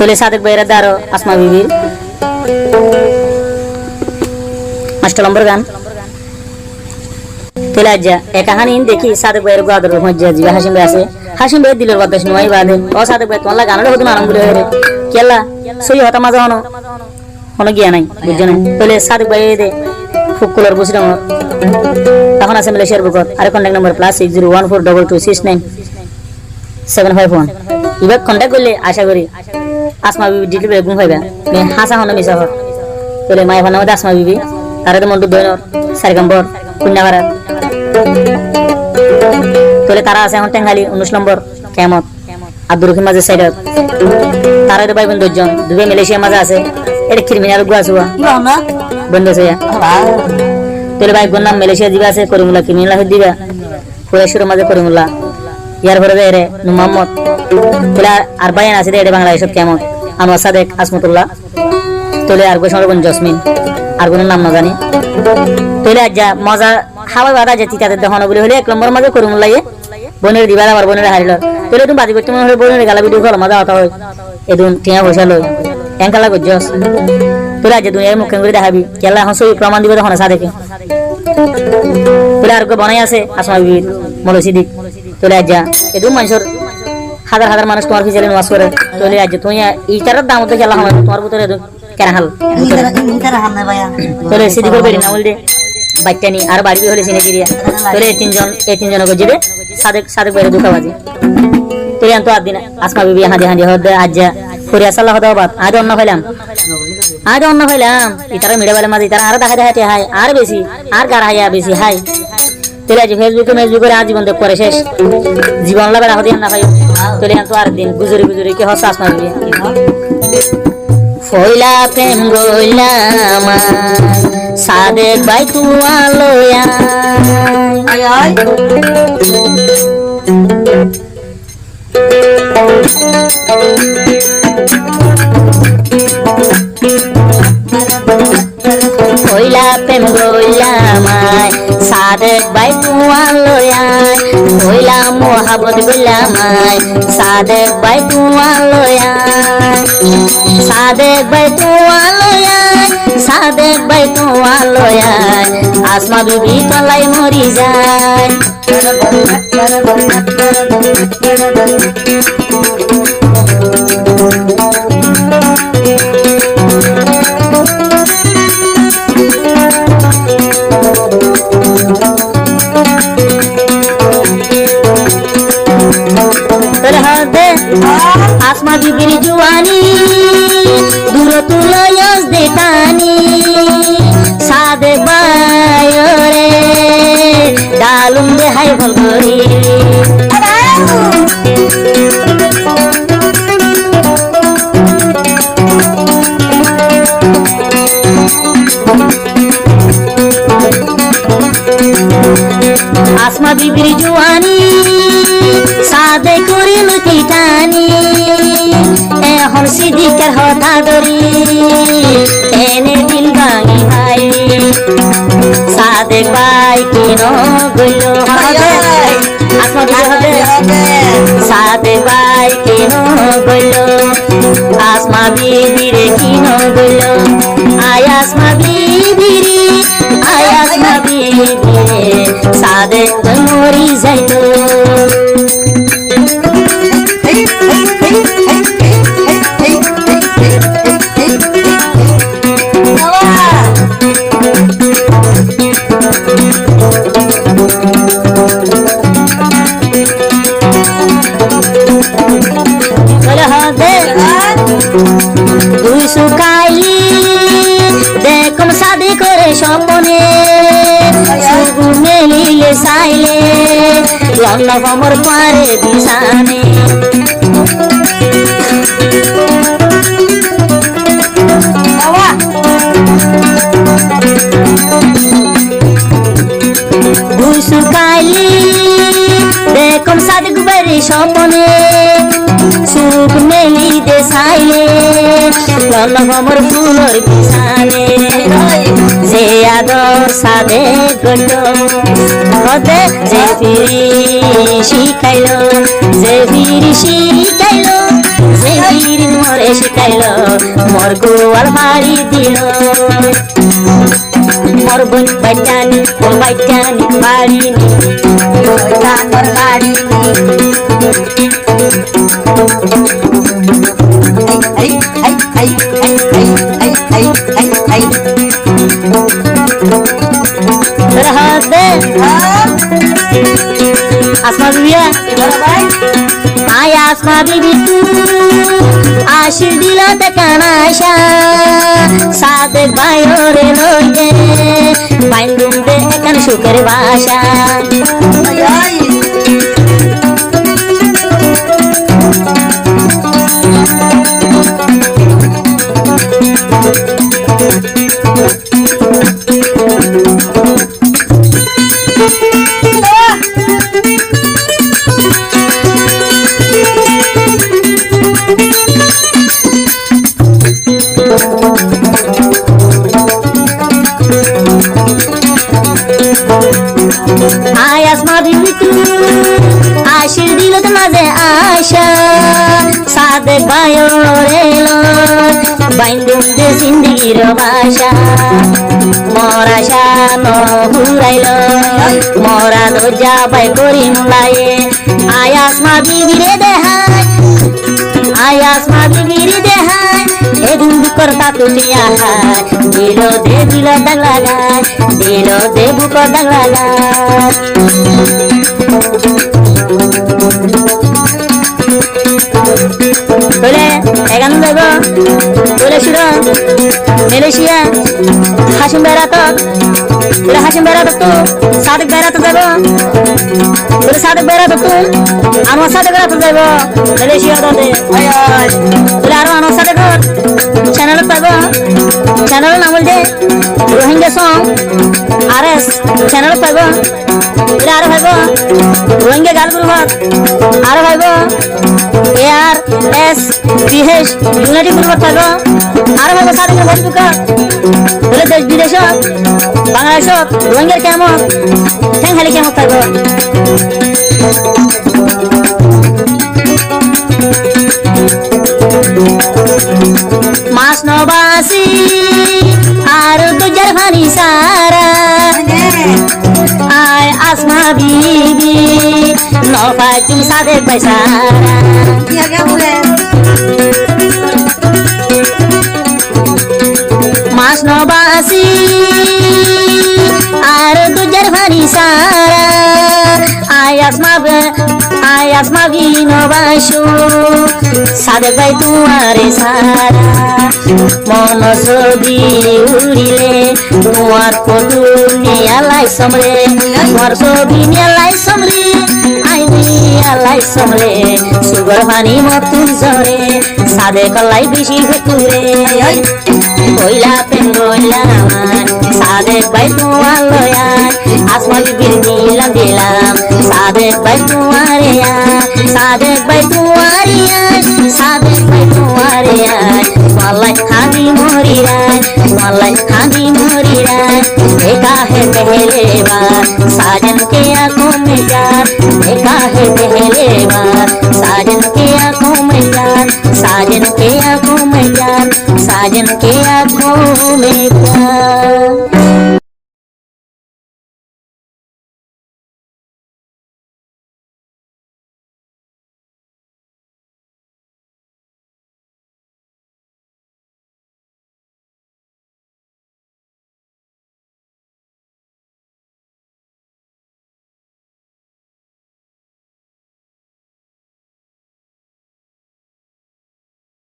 তোলে সাদেক ভাইয়ের দারো আসমা বিবির 5 নম্বর গান তোলে আজ্জা এক কাহিনী দেখি সাদেক ভাইয়ের গাদর মজ্জা জি হাসিম ভাই আছে হাসিম ভাই দিলের বাতাস নয় বাদে ও সাদেক ভাই তোমার গানটা হতো আনন্দ হয়ে রে কেলা সই হতা মাজা হনো কোনো গিয়া নাই বুঝছো না তোলে সাদেক ভাই দে ফুকুলার বসিরাম এখন আছে মালয়েশিয়ার বুকত আর কন্টাক্ট নাম্বার +601422697751 ইবাক কন্টাক্ট করলে আশা করি আসমা বিবি ডিটেল বেগুন পাইবা মে হাসা হনো মিছা হর তোলে মাই ভানা মধ্যে আসমা বিবি তারে তো মন্টু দয়নর সারগাম্বর কুন্নাভারা তোলে তারা আছে এখন টেঙ্গালি 19 নম্বর কিয়ামত আব্দুর রহিম মাঝে সাইড তারা তো ভাই বোন দুজন দুবে মালয়েশিয়া মাঝে আছে এটা ক্রিমিনাল গুয়াছুয়া বন্ধ আছে তোলে ভাই বোন নাম মালয়েশিয়া দিবা আছে করিমুল্লাহ ক্রিমিনাল হই দিবা কুরাইশের মাঝে করিমুল্লাহ ইয়ার পরে রে মোহাম্মদ তোলে আর বাইন আছে রে বাংলাদেশ কিয়ামত আনোয়ার সাদেক আসমতুল্লাহ তোলে আর গোসর বোন জসমিন আর কোন নাম না জানি তোলে আজ্জা মজা খাওয়া বাদা যেতি তাদের দেখানো বলে হলে 1 নম্বর মাঝে করিমুল্লাহ বোনের দিবা আবার বোনের হারিল তোলে তুমি বাজি করতে মনে হলে বোনের গালা ভিডিও কল মজা হতা হয় এদিন টিয়া বসা লই এঙ্কালা গজ্জস তোরা যে দুনিয়ার মুখ করে দেখাবি কেলা এখন সই প্রমাণ দিবে তখন সাদেকে তোলে আর কো বনাই আছে আসমা বিবি মলসিদিক তোলে আজ্জা এদু মানুষের হাজার হাজার মানুষ তোমার পিছনে নামাজ করে তোলে আজ্জা তুই ইটার দাম তো খেলা হয় তোমার ভিতরে কেরাহাল তোলে সিদিকর বেরি না বলদে বাচ্চানি আর বাড়ি হলে সিনে গিরিয়া তোলে এই তিনজন গজিবে সাদেক বাইরে দুঃখাবাজি তোলে আনতো আদিন আসমা বিবি হাঁদি হাঁদি হদ আজ্জা ফরিয়া সাল্লাহ হদাবাদ আজ অন্য খাইলাম ইতারা মিডে বেলা মাঝে ইতারা আর দেখা দেখাতে হাই আর বেশি আর গাড়া হাইয়া বেশি হাই তোলে আজ ফেসবুকে আজীবন দেখ করে শেষ জীবন লাগে রাখো দিয়ে না খাই তোলে আনতো আর দিন গুজরি কি হস আসমা বিবি ফইলা প্রেম গইলাম সাদেক ভাই তুয়া লয়া কইলা প্রেম গইলাম সাদেক ভাই তুয়া লয়া কইলা মোহাবত গইলাম সাদেক ভাই তুয়া লয়া সাদেক ভাই তুয়া লয়া আসমা বিবি তলাই মরি যায় आसमा बिबिर जुवानी दूर तुलयस देतानी सादे बायोरे डालुम दे हाय भलगरी आसमा बिबिर जुवानी सादे करिल किटानी এখন সিদিকের হতা দরি এনে দিল ভাঙি ভাই সাদেক ভাই কিন গইল হবে সাদেক ভাই কিন গইল আসমা বিবিরে কিন গইল আসমা বিবিরে সাদেক মরি যাইত স্বপনে মেলিলে সাইলে লল্লা কমর পারে বিছানে ভুই শুকাইলি দেখম সাদেক বাড়ি স্বপনে সুখ মেলি দে সাইলে লল্লা কমর ফুলর বিছানে যে আদর সাদেক গল হদে যে ফিরি শিখাইলো যে ফিরি শিখাইলো যে ফিরি মোরে শিখাইলো মোর গোয়াল মারি দিল মোর বোন বাইটানি ও বাইটানি বাড়িনি মোর বাড়িনি আই আই আই আই আই আই আই আই আই रहत दे आसमा बीबिया आय आसमा बीबी तू आशीर दिल ते कानाशा सादे बायोरे लोटे बाइंदुम दे एकान सुखेर बाशा आय आसमा बीबी तू आशीर दिल ते माझे आशा सादे बायोरे लोट बाइंदुम दे जिंदगीर बाशा मोर आशा न हुराइलो मोरा दरजा बाय करिम लाये आय आसमा बीबी रे देहाय आय आसमा बीबी रे देहाय एदिन करता तुटिया हाय दिलो दे दगलागाय दिलो दे बुको दगलागाय बोले एगान देबो बोले शुरो মালয়েশিয়া হাসিম বেড়াতো বলে হাসিম বেড়াতো তো সাদেক বেড়াতো যাবো বলে সাদেক বেড়াতো তো আমার সাথে বেড়াতো যাবো মালয়েশিয়া দে বলে আরো আমার সাথে কর চ্যানেল পাবো চ্যানেল নাম বলছে রোহিঙ্গা সং আরএস চ্যানেল পাবো বলে আরো ভাইবো রোহিঙ্গা গাল গ্রুপ আরো ভাইবো এআর এস বিহেশ ইউনাইটেড গ্রুপ পাবো আরো ভাইবো সাদেক ফেসবুক বলে দেশ বিদেশ বাংলাদেশ রোহিঙ্গার কেমন ঠ্যাং খালি কেমন পাবো মাস নবাসী আর দুজার ভানি সারা আয় আসমা বিবি নফায় তুমি সাদে পয়সা মাস নবাসী আর দুজার ভানি সারা আয় আসমা বিনবাসু সাদে ভাই তোমারে সারা মন ছবি উড়িলে তোমার ফটো নিয়ালাই সমরে তোমার ছবি নিয়ালাই সমরে আইনি আলাই সমরে সুগর ভানি মতুন জরে সাদে কলাই বেশি ভেতুরে কইলা পেন রইলা সাদে ভাই তোমার লয়া আসমা বিবির দিলাম সাদেক ভাই তোমারিয়া সাদেক ভাই তোমারিয়া সাদেক ভাই তোমারিয়া মালাই খাদি মরিয়া मालाई खानी मोरिया देखा है पहले बार साजन के आंखों में प्यार देखा है पहले बार साजन के आंखों में प्यार साजन के आंखों में प्यार साजन के आंखों में प्यार।